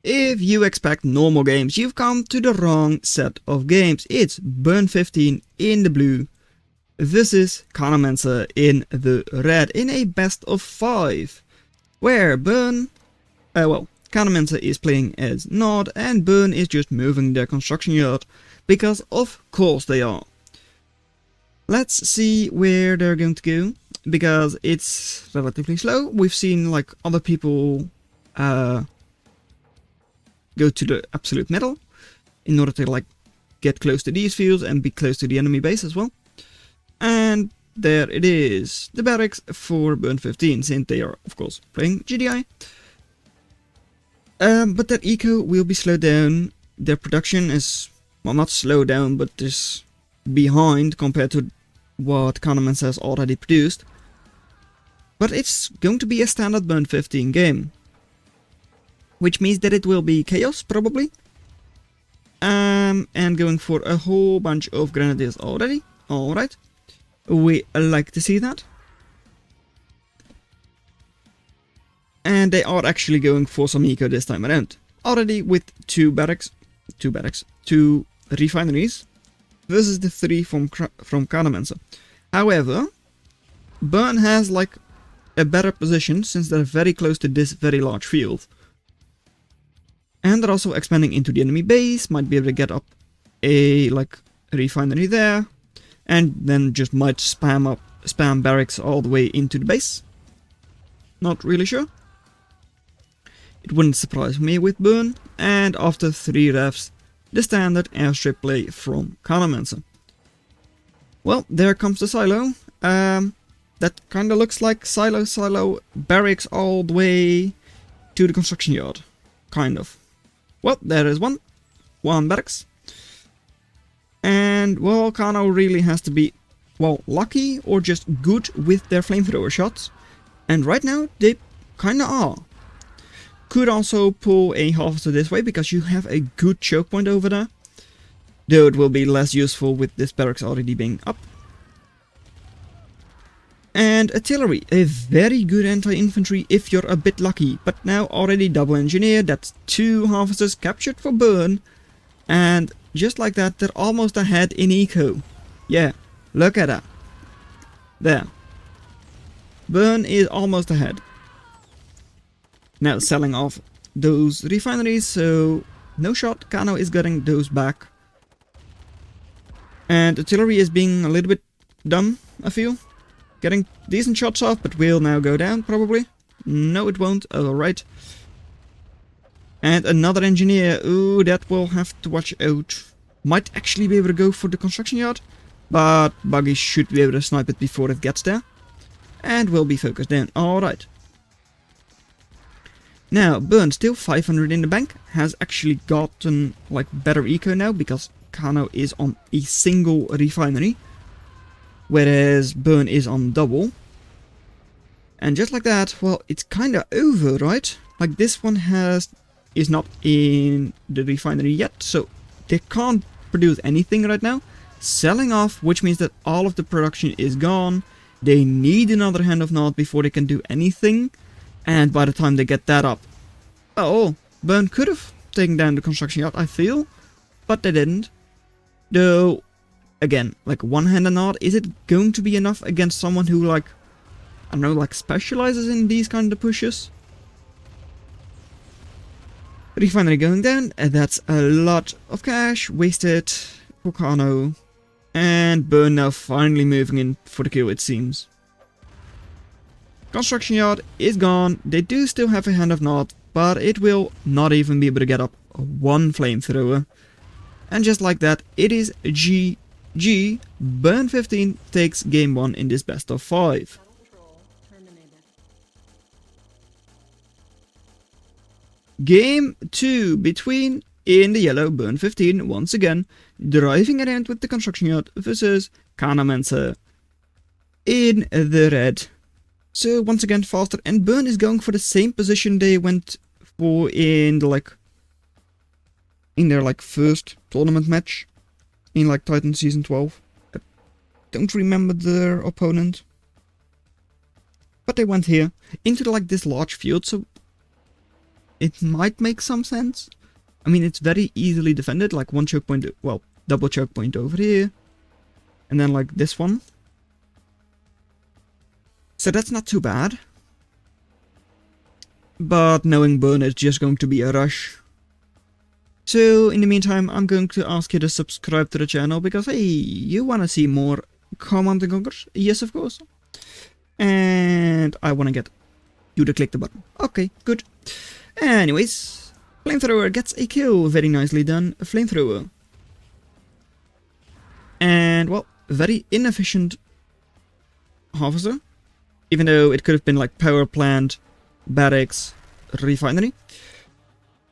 If you expect normal games, you've come to the wrong set of games. It's Burn15 in the blue. This is Khanomancer in the red in a best of 5. Where Khanomancer is playing as Nod and Burn is just moving their construction yard. Because of course they are. Let's see where they're going to go. Because it's relatively slow. We've seen like other people go to the absolute middle in order to like get close to these fields and be close to the enemy base as well. And there it is, the barracks for Burn15, since they are of course playing GDI. But their eco will be slowed down. Their production is, well, not slowed down, but is behind compared to what Khanomancer has already produced. But it's going to be a standard Burn15 game. Which means that it will be chaos, probably. And going for a whole bunch of grenadiers already. Alright. We like to see that. And they are actually going for some eco this time around. Already with two refineries. Versus the 3 from Khanomancer. However, Burn has like a better position since they're very close to this very large field. And they're also expanding into the enemy base, might be able to get up a like refinery there, and then just might spam barracks all the way into the base. Not really sure. It wouldn't surprise me with Burn, and after 3 revs, the standard airstrip play from Khanomancer. Well, there comes the silo. That kinda looks like silo barracks all the way to the construction yard. Kind of. Well, there is one barracks. And, well, Kano really has to be, well, lucky or just good with their flamethrower shots. And right now, they kinda are. Could also pull a harvester this way, because you have a good choke point over there. Though it will be less useful with this barracks already being up. And artillery, a very good anti-infantry if you're a bit lucky, but now already double engineer, that's 2 harvesters captured for Burn, and just like that they're almost ahead in eco. Yeah, look at that. There. Burn is almost ahead. Now selling off those refineries, so no shot, Kano is getting those back. And artillery is being a little bit dumb, I feel. Getting decent shots off, but will now go down, probably. No, it won't. Alright. And another engineer. Ooh, that will have to watch out. Might actually be able to go for the construction yard. But Buggy should be able to snipe it before it gets there. And will be focused down. Alright. Now, Burn, still 500 in the bank. Has actually gotten, like, better eco now, because Kano is on a single refinery. Whereas Burn is on double. And just like that, well, it's kinda over, right? Like this one is not in the refinery yet, so they can't produce anything right now. Selling off, which means that all of the production is gone. They need another hand of Nod before they can do anything. And by the time they get that up, oh, Burn could have taken down the construction yard, I feel. But they didn't. Though, again, like one-handed Nod, is it going to be enough against someone who, like, I don't know, like specializes in these kind of pushes? Refinery going down, and that's a lot of cash wasted for Kano. And Burn now finally moving in for the kill, it seems. Construction yard is gone. They do still have a hand of Nod, but it will not even be able to get up one flamethrower. And just like that, it is GG. Burn15 takes game 1 in this best of 5. Game 2 between, in the yellow, Burn15 once again, driving around with the construction yard versus Khanomancer in the red. So once again faster, and Burn is going for the same position they went for in the their first tournament match in Titan Season 12. I don't remember their opponent. But they went here into this large field, so it might make some sense. I mean, it's very easily defended, like one choke point, well, double choke point over here. And then like this one. So that's not too bad. But knowing Burn is just going to be a rush. So in the meantime, I'm going to ask you to subscribe to the channel because, hey, you want to see more Command & Conquer? Yes, of course. And I want to get you to click the button. Okay, good. Anyways, Flamethrower gets a kill. Very nicely done, Flamethrower. And, well, very inefficient Harvester. Even though it could have been like power plant, barracks, refinery.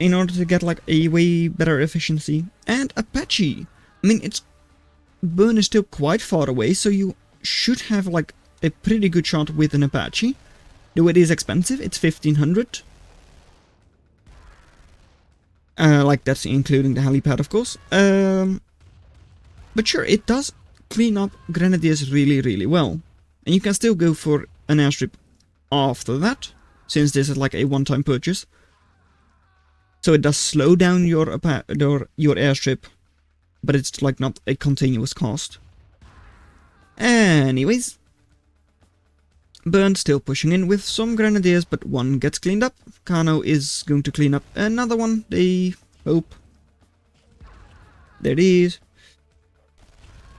In order to get like a way better efficiency. And Apache. I mean, Burn is still quite far away, so you should have like a pretty good shot with an Apache. Though it is expensive, it's 1500. Like that's including the helipad, of course. But sure, it does clean up Grenadiers really, really well. And you can still go for an airstrip after that, since this is like a one-time purchase. So it does slow down your airstrip, but it's like not a continuous cost. Anyways, Burn still pushing in with some Grenadiers, but one gets cleaned up. Kano is going to clean up another one, they hope. There it is.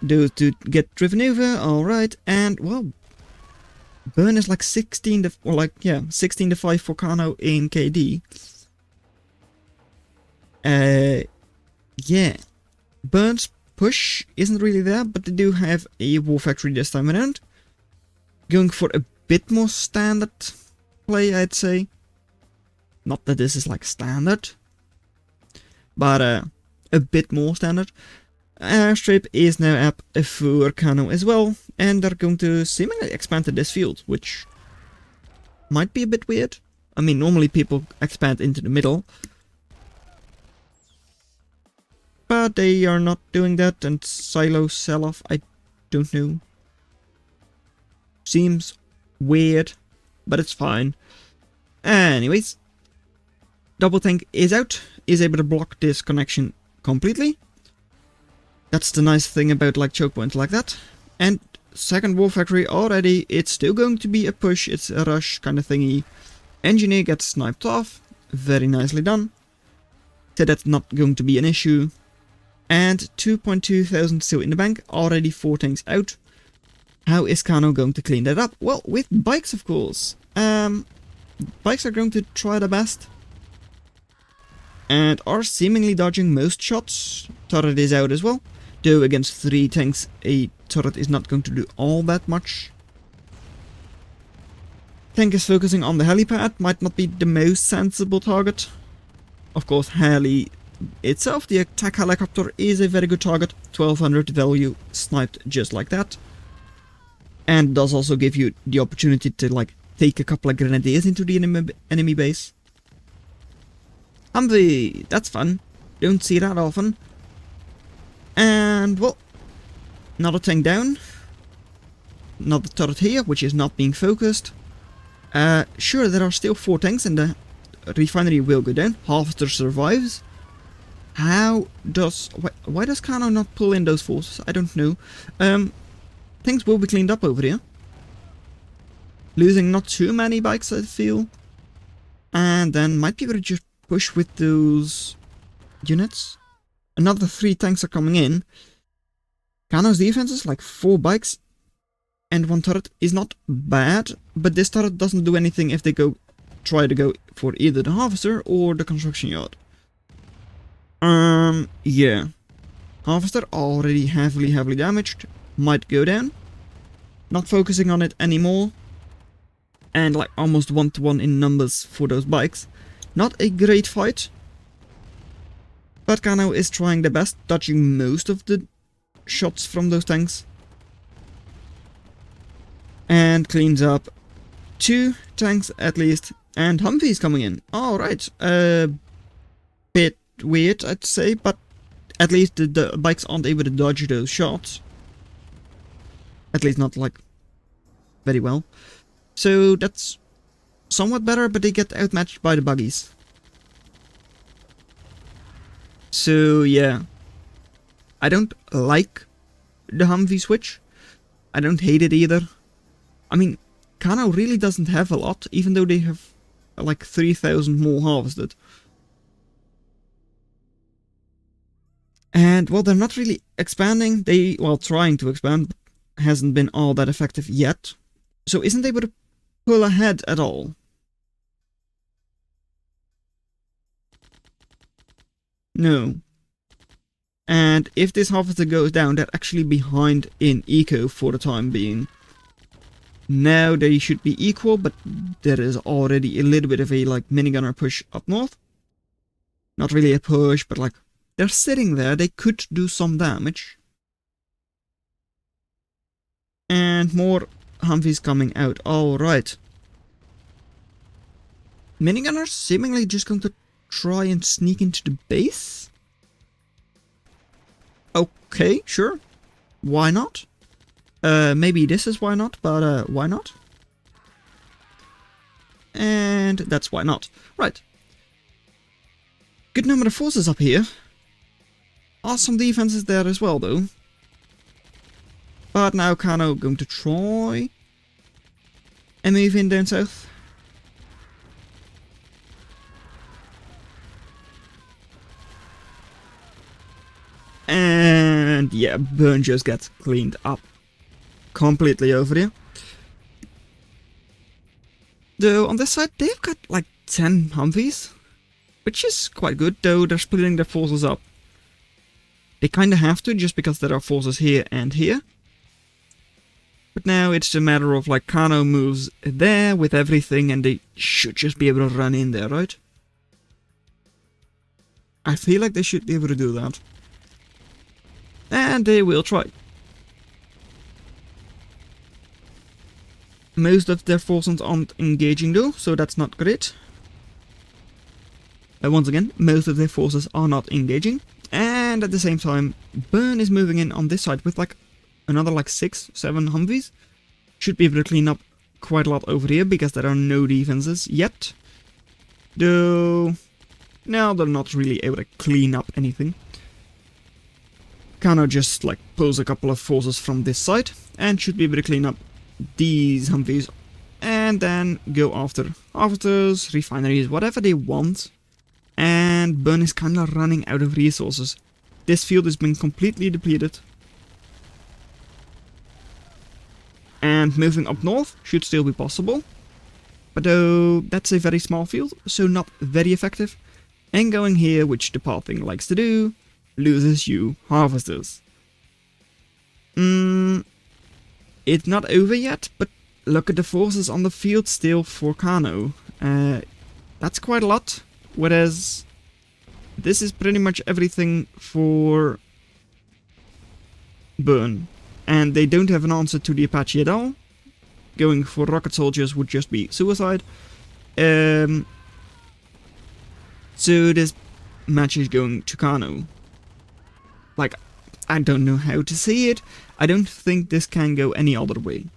Those two get driven over, alright, and well, Burn is like 16 to, or like, yeah, 16 to 5 for Kano in KD. Yeah. Burn's push isn't really there, but they do have a war factory this time around. Going for a bit more standard play, I'd say. Not that this is like standard, but a bit more standard. Airstrip is now up for Kano as well, and they're going to seemingly expand to this field, which might be a bit weird. I mean, normally people expand into the middle, but they are not doing that, and silo sell-off, I don't know. Seems weird, but it's fine. Anyways, Double Tank is out, is able to block this connection completely. That's the nice thing about like choke points like that. And second war factory already, it's still going to be a push, it's a rush kind of thingy. Engineer gets sniped off, very nicely done. So that's not going to be an issue. And 2.2 thousand still in the bank, already 4 tanks out. How is Kano going to clean that up? Well, with bikes, of course. Bikes are going to try their best. And are seemingly dodging most shots. Turret is out as well. Though against 3 tanks, a turret is not going to do all that much. Tank is focusing on the helipad, might not be the most sensible target. Of course, heli itself, the attack helicopter, is a very good target. 1200 value, sniped just like that. And does also give you the opportunity to like take a couple of grenadiers into the enemy base. Humvee, that's fun. Don't see that often. And well, another tank down. Another turret here, which is not being focused. Sure, there are still 4 tanks and the refinery will go down. Harvester survives. How does... Why does Kano not pull in those forces? I don't know. Things will be cleaned up over here. Losing not too many bikes, I feel. And then might be able to just push with those units. Another 3 tanks are coming in. Kano's defense is like 4 bikes and 1 turret is not bad, but this turret doesn't do anything if they try to go for either the harvester or the construction yard. Yeah. Harvester already heavily damaged. Might go down. Not focusing on it anymore. And like almost 1-to-1 in numbers for those bikes. Not a great fight. But Kano is trying the best, dodging most of the shots from those tanks. And cleans up 2 tanks at least. And Humvee's coming in. Alright. Bit weird, I'd say, but at least the bikes aren't able to dodge those shots. At least not like very well. So that's somewhat better, but they get outmatched by the buggies. So yeah, I don't like the Humvee switch. I don't hate it either. I mean, Kano really doesn't have a lot, even though they have like 3,000 more harvested. And well, they're not really expanding. They, well, trying to expand, hasn't been all that effective yet. So isn't able to pull ahead at all. No. And if this harvester goes down, they're actually behind in eco for the time being. Now they should be equal, but there is already a little bit of a like minigunner push up north. Not really a push, but like they're sitting there. They could do some damage. And more Humvees coming out. Alright. Minigunners seemingly just going to try and sneak into the base? Okay, sure. Why not? Maybe this is why not, but why not? And that's why not. Right. Good number of forces up here. Awesome defenses there as well, though. But now Kano going to try and move in down south. And yeah, Burn just gets cleaned up completely over here. Though on this side they've got like 10 Humvees, which is quite good, though they're splitting their forces up. They kinda have to, just because there are forces here and here. But now it's a matter of like Kano moves there with everything and they should just be able to run in there, right? I feel like they should be able to do that. And they will try. Most of their forces aren't engaging though, so that's not great. Once again, most of their forces are not engaging. And at the same time, Burn is moving in on this side with like another like 6-7 Humvees. Should be able to clean up quite a lot over here because there are no defenses yet. Though, now they're not really able to clean up anything. Kano just like pulls a couple of forces from this side and should be able to clean up these Humvees and then go after harvesters, refineries, whatever they want. And Burn is kinda running out of resources. This field has been completely depleted. And moving up north should still be possible. But though that's a very small field, so not very effective. And going here, which the pathing likes to do, loses you harvesters. It's not over yet, but look at the forces on the field still for Kano. That's quite a lot. Whereas this is pretty much everything for Burn. And they don't have an answer to the Apache at all. Going for rocket soldiers would just be suicide. So this match is going to Kano. Like, I don't know how to say it. I don't think this can go any other way.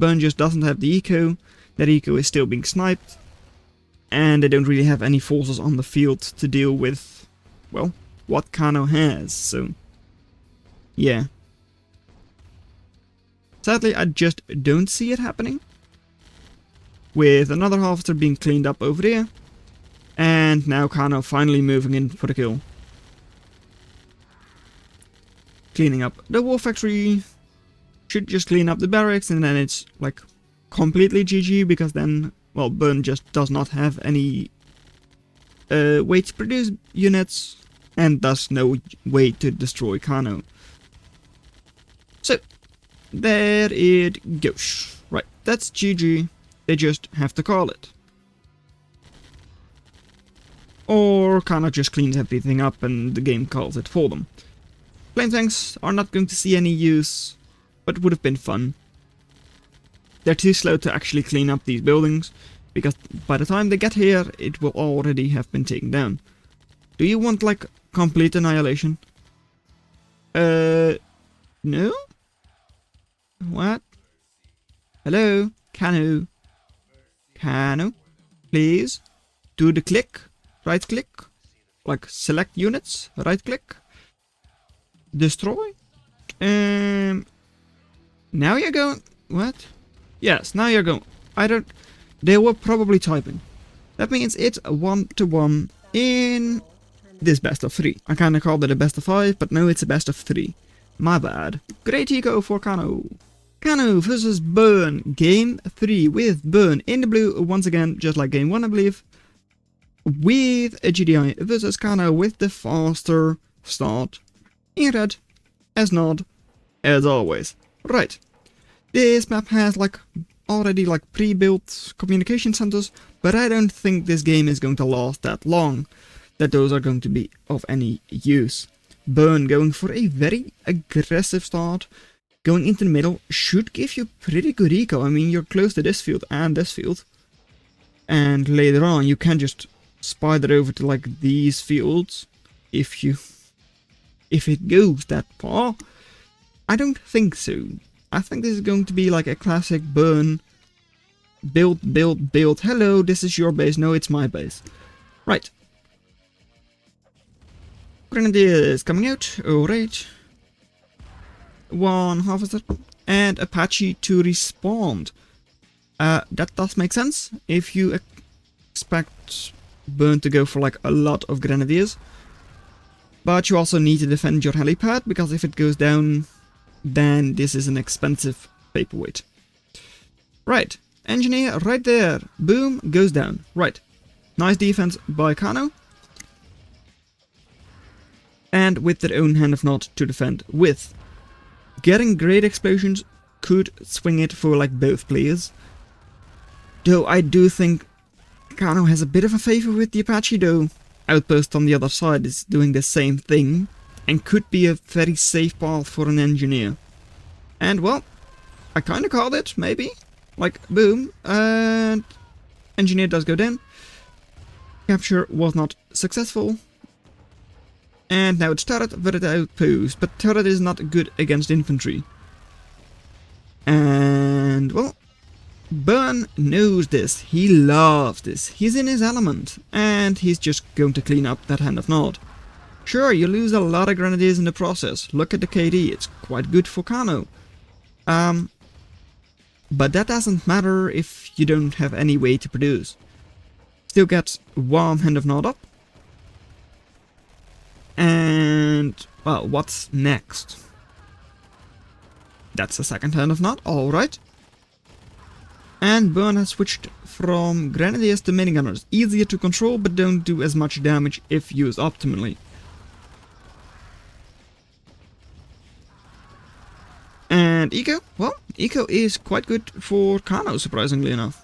Burn just doesn't have the eco. That eco is still being sniped. And they don't really have any forces on the field to deal with, well, what Kano has, so yeah. Sadly, I just don't see it happening. With another harvester being cleaned up over here. And now Kano finally moving in for the kill. Cleaning up the war factory. Should just clean up the barracks and then it's like completely GG, because then, well, Burn just does not have any way to produce units and thus no way to destroy Kano. So, there it goes. Right, that's GG. They just have to call it. Or Kano just cleans everything up and the game calls it for them. Flame tanks are not going to see any use, but would have been fun. They're too slow to actually clean up these buildings, because by the time they get here, it will already have been taken down. Do you want, like, complete annihilation? No? What? Hello? Kano? Kano? Please? Do the click? right click, like select units, right click, destroy. Now you're going, what? Yes, now you're going, they were probably typing. That means it's a 1-to-1 in this best of 3. I kinda called it a best of 5, but no, it's a best of 3. My bad. Great eco for Kano. Kano versus Burn, game 3, with Burn in the blue, once again, just like game 1 I believe. With a GDI versus Kano with the faster start. In red, as not, as always. Right. This map has already pre-built communication centers, but I don't think this game is going to last that long, that those are going to be of any use. Burn going for a very aggressive start, going into the middle should give you pretty good eco. I mean, you're close to this field and this field, and later on you can just spider over to these fields if it goes that far. I don't think so. I think this is going to be a classic Burn. Build, build, build. Hello, this is your base. No, it's my base. Right. Grenadiers coming out. Alright. One harvester. And Apache to respawn. That does make sense. If you expect Burn to go for a lot of Grenadiers. But you also need to defend your helipad, because if it goes down, then this is an expensive paperweight. Right, engineer right there. Boom, goes down. Right, nice defense by Kano. And with their own hand of nod to defend with. Getting great explosions could swing it for both players. Though I do think Kano has a bit of a favor with the Apache though. Outpost on the other side is doing the same thing, and could be a very safe path for an engineer. And well, I kinda called it, maybe. Boom, and engineer does go down. Capture was not successful. And now it's turret versus outpost, but turret is not good against infantry. And well, Burn knows this, he loves this, he's in his element, and he's just going to clean up that hand of nod. Sure, you lose a lot of grenadiers in the process, look at the KD, it's quite good for Kano. But that doesn't matter if you don't have any way to produce. Still gets one hand of nod up. And, well, what's next? That's the second hand of nod, alright. And Burn has switched from Grenadiers to minigunners. Easier to control, but don't do as much damage if used optimally. And eco? Well, eco is quite good for Kano, surprisingly enough.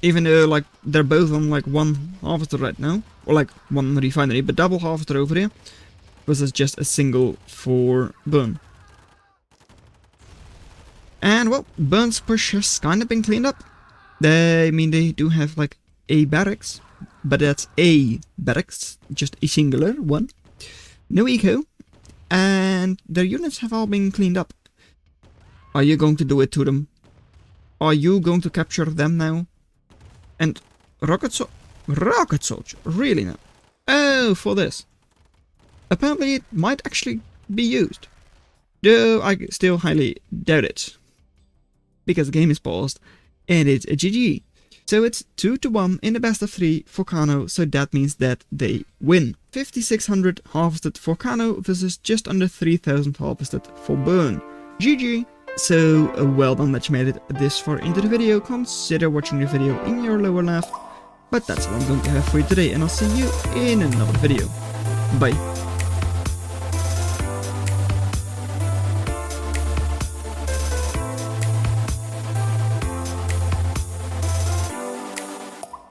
Even though, they're both on, one harvester right now. Or, one refinery, but double harvester over here. Versus just a single for Burn. And, well, Burn's push has kind of been cleaned up. They do have, a barracks. But that's a barracks. Just a singular one. No eco. And their units have all been cleaned up. Are you going to do it to them? Are you going to capture them now? And rocket soldier, really now? Oh, for this. Apparently it might actually be used. Though I still highly doubt it. Because the game is paused, and it's a GG. So it's 2-to-1 in the best of 3 for Kano, so that means that they win. 5,600 harvested for Kano versus just under 3,000 harvested for Burn. GG! So, well done that you made it this far into the video. Consider watching the video in your lower left. But that's all I'm going to have for you today, and I'll see you in another video. Bye.